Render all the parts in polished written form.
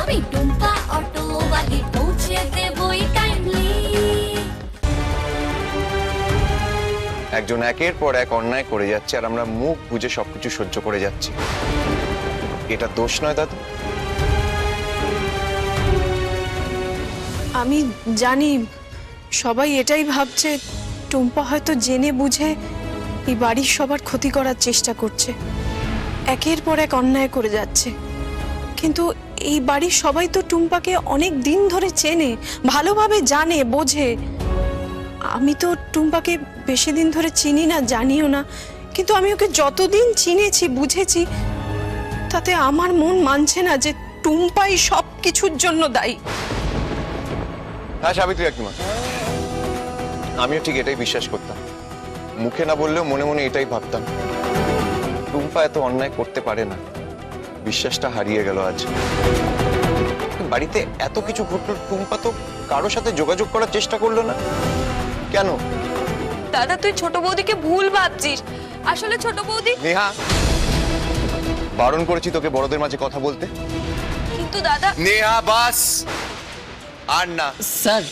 আমি টুম্পা অটোওয়ালি পৌঁছে দেবই টাইমলি। একজন একের পর এক অন্যায় করে যাচ্ছে আর আমরা মুখ বুজে সবকিছু সহ্য করে যাচ্ছি। এটা দোষ নয় দাদু? আমি জানি সবাই এটাই ভাবছে টুম্পা হয়তো জেনে বুঝে এই বাড়ির সবার ক্ষতি করার চেষ্টা করছে, একের পর এক অন্যায় করে যাচ্ছে। কিন্তু এই বাড়ির সবাই তো টুম্পাকে অনেক দিন ধরে চেনে, ভালোভাবে জানে, বোঝে। আমি তো টুম্পাকে বেশি দিন ধরে চিনি না, জানিও না, কিন্তু আমি ওকে যতদিন চিনেছি, বুঝেছি, তাতে আমার মন মানছে না যে টুম্পাই সব কিছুর জন্য দায়ী। হ্যাঁ সাবিত্রী কাকিমা, আমিও ঠিক এটাই বিশ্বাস করতাম। মুখে না বললেও মনে মনে এটাই ভাবতাম, টুম্পা এত অন্যায় করতে পারে না। বিশ্বাসটা হারিয়ে গেল আজ। বাড়িতে এত কিছু ঘটলো, টুম্পা তো কারোর সাথে যোগাযোগ করার চেষ্টা করলো না কেন? দাদা তুই ছোট বৌদিকে ভুল ভাবছিস। আসলে ছোট বৌদি। নেহা, বারণ করেছি তোকে বড়দের মাঝে কথা বলতে। কিন্তু দাদা। নেহা বাস, আর না। স্যার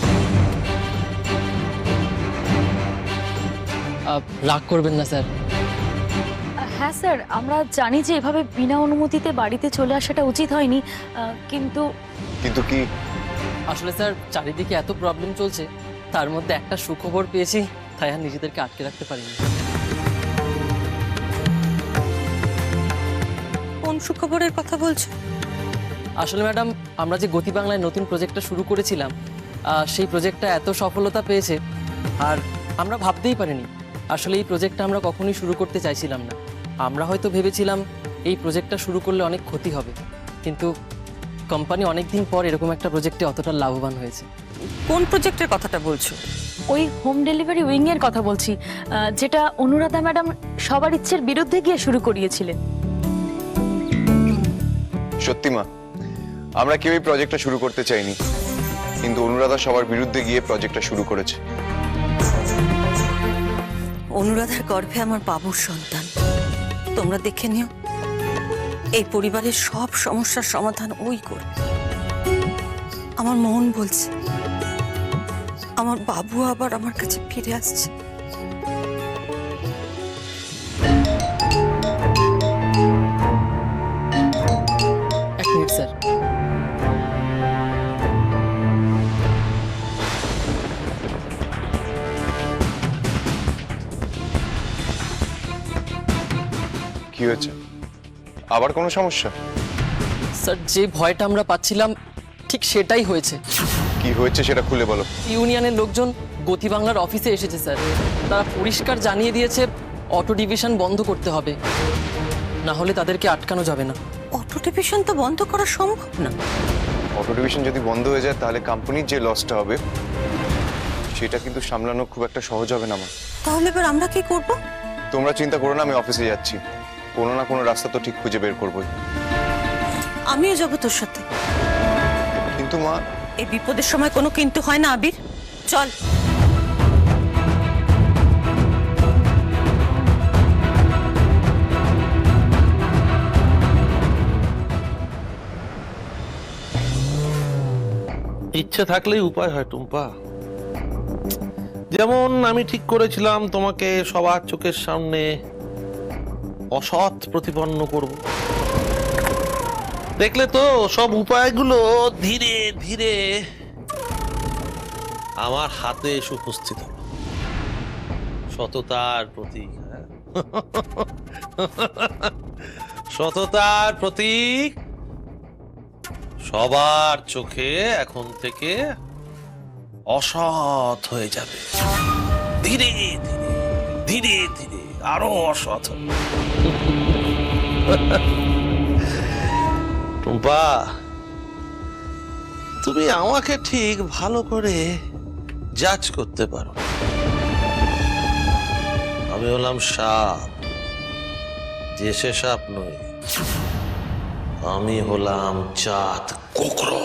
রাগ করবেন না স্যার। হ্যাঁ স্যার, আমরা জানি যে এভাবে বিনা অনুমতিতে বাড়িতে চলে আসাটা উচিত হয়নি, কিন্তু কিন্তু কি? আসলে স্যার চারিদিকে এত প্রবলেম চলছে, তার মধ্যে একটা সুখবর পেয়েছি, তাই আর নিজেদেরকে আটকে রাখতে পারিনি। কোন সুখবরের কথা বলছো? আসলে ম্যাডাম, আমরা যে গতি বাংলায় নতুন প্রজেক্টটা শুরু করেছিলাম, সেই প্রজেক্টটা এত সফলতা পেয়েছে আর আমরা ভাবতেই পারিনি। আসলে এই প্রজেক্টটা আমরা কখনোই শুরু করতে চাইছিলাম না। আমরা হয়তো ভেবেছিলাম এই প্রজেক্টটা শুরু করলে অনেক ক্ষতি হবে, কিন্তু কোম্পানি অনেকদিন পর এরকম একটা প্রজেক্টে অতটা লাভবান হয়েছে। কোন প্রজেক্টের কথাটা বলছো? ওই হোম ডেলিভারি উইং এর কথা বলছি, যেটা অনুরাধা ম্যাডাম সবার ইচ্ছের বিরুদ্ধে গিয়ে শুরু করিয়েছিলেন। সত্যি মা, আমরা কেউ এই প্রজেক্টটা শুরু করতে চাইনি, কিন্তু অনুরাধা সবার বিরুদ্ধে গিয়ে প্রজেক্টটা শুরু করেছে। অনুরাধার গর্ভে আমার বাবুর সন্তান। তোমরা দেখে নিও, এই পরিবারের সব সমস্যার সমাধান ওই করবে। আমার মন বলছে আমার বাবু আবার আমার কাছে ফিরে আসছে। এক মিনিট স্যার। কি হয়েছে? আবার কোনো সমস্যা? স্যার যে ভয়টা আমরা পাচ্ছিলাম ঠিক সেটাই হয়েছে। কি হয়েছে সেটা খুলে বলো। ইউনিয়নের লোকজন গতি বাংলার অফিসে এসেছে স্যার। তারা পরিষ্কার জানিয়ে দিয়েছে অটো ডিভিশন বন্ধ করতে হবে, না হলে তাদেরকে আটকানো যাবে না। অটো ডিভিশন তো বন্ধ করা সম্ভব না। অটো ডিভিশন যদি বন্ধ হয়ে যায় তাহলে কোম্পানির যে লসটা হবে সেটা কিন্তু সামলানো খুব একটা সহজ হবে না মা। তাহলে এবার আমরা কি করব? তোমরা চিন্তা করো না, আমি অফিসে যাচ্ছি, কোনো না কোনো রাস্তা তো ঠিক খুঁজে বের করবোই। আমিও যাবো তোর সাথে। কিন্তু মা, এই বিপদের সময় কোনো কিন্তু হয় না আবির, চল। ইচ্ছে থাকলেই উপায় হয় টুম্পা। যেমন আমি ঠিক করেছিলাম তোমাকে সবার চোখের সামনে অসৎ প্রতিপন্ন করব। দেখলে তো সব উপায়গুলো ধীরে ধীরে আমার হাতে এসে উপস্থিত হলো। সততার প্রতীক, সততার প্রতীক সবার চোখে এখন থেকে অসৎ হয়ে যাবে। ধীরে ধীরে ধীরে ধীরে আরো অসৎ হবে। টুম্পা, তুমি আমাকে ঠিক ভালো করে জাজ করতে পারো। আমি হলাম সাপ, যে সে সাপ নই। আমি হলাম চাঁদ কোকড়ো।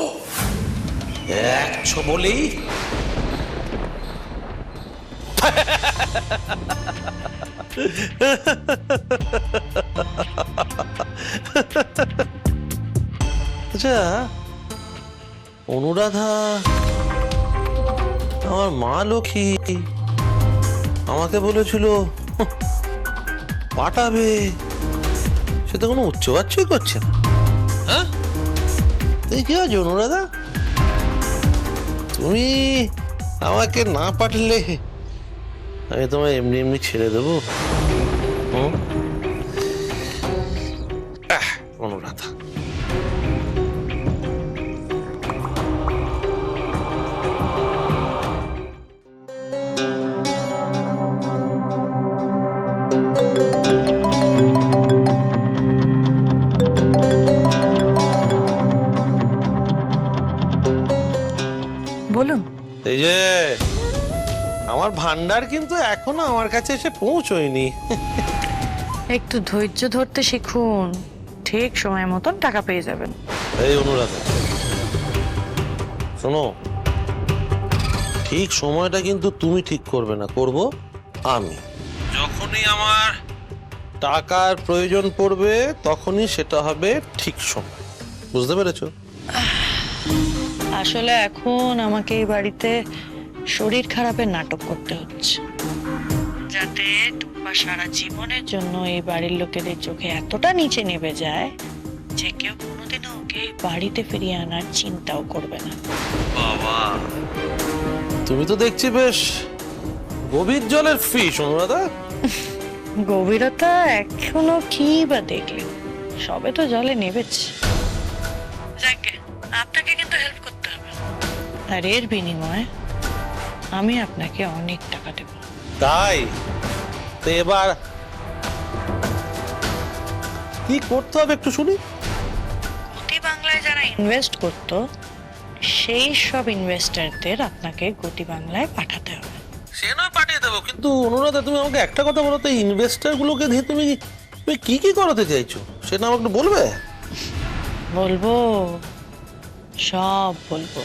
এক ছবলেই আচ্ছা, অনুরাধা আমার মা লক্ষ্মী আমাকে বলেছিল পাঠাবে, সে তো কোনো উচ্চবাচ্যই করছে না। হ্যাঁ, এই কি আছো অনুরাধা? তুমি আমাকে না পাঠালে আমি তোমায় এমনি এমনি ছেড়ে দেবো? অনুরাধা, বলুন। এই যে আমার ভান্ডার কিন্তু এখনো আমার কাছে এসে পৌঁছয়নি। একটু ধৈর্য ধরতে শিখুন, ঠিক সময় মতন টাকা পেয়ে যাবেন। এই অনুরাধা শোনো, ঠিক সময়টা কিন্তু তুমি ঠিক করবে না, করব আমি। যখনই আমার টাকার প্রয়োজন পড়বে তখনই সেটা হবে ঠিক সময়, বুঝতে পেরেছো? আসলে এখন আমাকে এই বাড়িতে শরীর খারাপের নাটক করতে হচ্ছে, যাতে টুম্পা সারা জীবনের জন্য এই বাড়ির লোকেদের চোখে এতটা নিচে নেমে যায় যে কেউ কোনোদিনও ওকে এই বাড়িতে ফিরিয়ে আনার চিন্তাও করবে না। বাবা, তুমি তো দেখছি বেশ গভীর জলের ফিশ অনুরাধা। গভীরতা এখনো কি বা দেখলে, সবে তো জলে নেমেছে। যাকে আপনাকে কিন্তু হেল্প করতে হবে, আর এর বিনিময়ে আমি আপনাকে অনেক টাকা দেব। তাই তো এবার কি করতে হবে একটু শুনি। গতি বাংলায় যারা ইনভেস্ট করত সেই সব ইনভেস্টরদের আপনাকে গতি বাংলায় পাঠাতে হবে। সে নয় পাঠিয়ে দেবো, কিন্তু অনুরাধা তুমি আমাকে একটা কথা বলো তো, ইনভেস্টার গুলোকে দিয়ে তুমি তুমি কি কি করাতে চাইছো সেটা আমাকে একটু বলবে? বলবো, সব বলবো।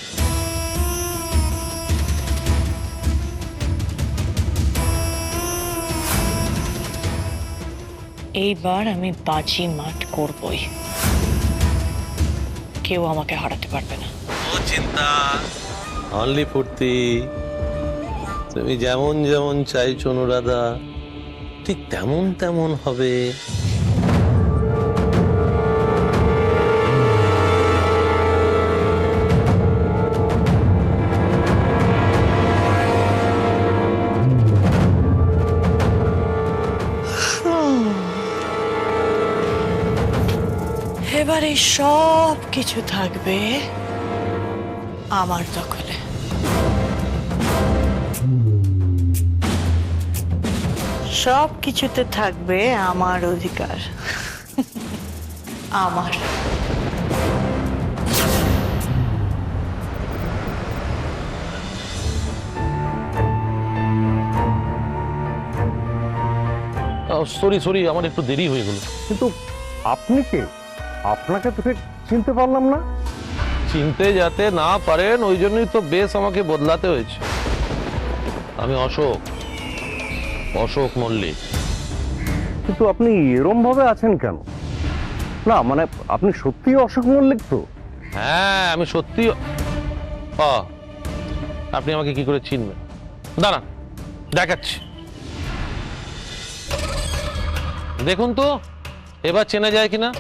এইবার আমি বাজি মাঠ করবই, কেউ আমাকে হারাতে পারবে না। ও চিন্তা, অনলি ফুর্তি। তুমি যেমন যেমন চাইছো অনুরাধা, ঠিক তেমন তেমন হবে। এবারে সব কিছু থাকবে আমার দখলে। সব কিছুতে থাকবে আমার অধিকার, আমার। সরি, আমার একটু দেরি হয়ে গেল। কিন্তু আপনি কে? আপনাকে তো ঠিক চিনতে পারলাম না। চিনতে যাতে না পারেন ওই জন্যই তো বেশ আমাকে বদলাতে হয়েছে। আমি অশোক মল্লিক। কিন্তু আপনি এরম ভাবে আছেন কেন? না মানে আপনি সত্যি অশোক মল্লিক তো? হ্যাঁ, আমি সত্যি। আপনি আমাকে কি করে চিনবেন? দাঁড়ান, দেখাচ্ছি। দেখুন তো এবার চেনা যায় কিনা।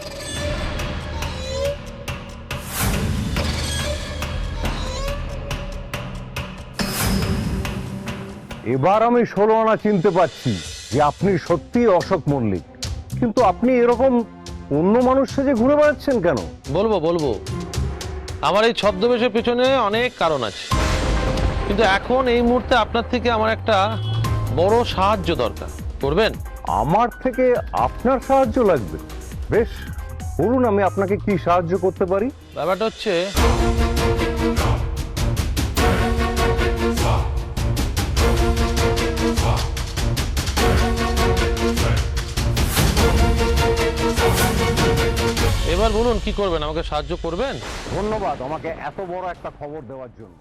এবার আমি 16 আনা চিনতে পারছি যে আপনি সত্যি অশোক মল্লিক। কিন্তু আপনি এরকম অন্য মানুষ সেজে ঘুরে বেড়াচ্ছেন কেন? বলবো আমার এই ছদ্মবেশের পেছনে অনেক কারণ আছে, কিন্তু এখন এই মুহূর্তে আপনার থেকে আমার একটা বড় সাহায্য দরকার। করবেন? আমার থেকে আপনার সাহায্য লাগবে? বেশ, বলুন আমি আপনাকে কি সাহায্য করতে পারি। ব্যাপারটা হচ্ছে, এবার বলুন কি করবেন, আমাকে সাহায্য করবেন? ধন্যবাদ আমাকে এত বড় একটা খবর দেওয়ার জন্য।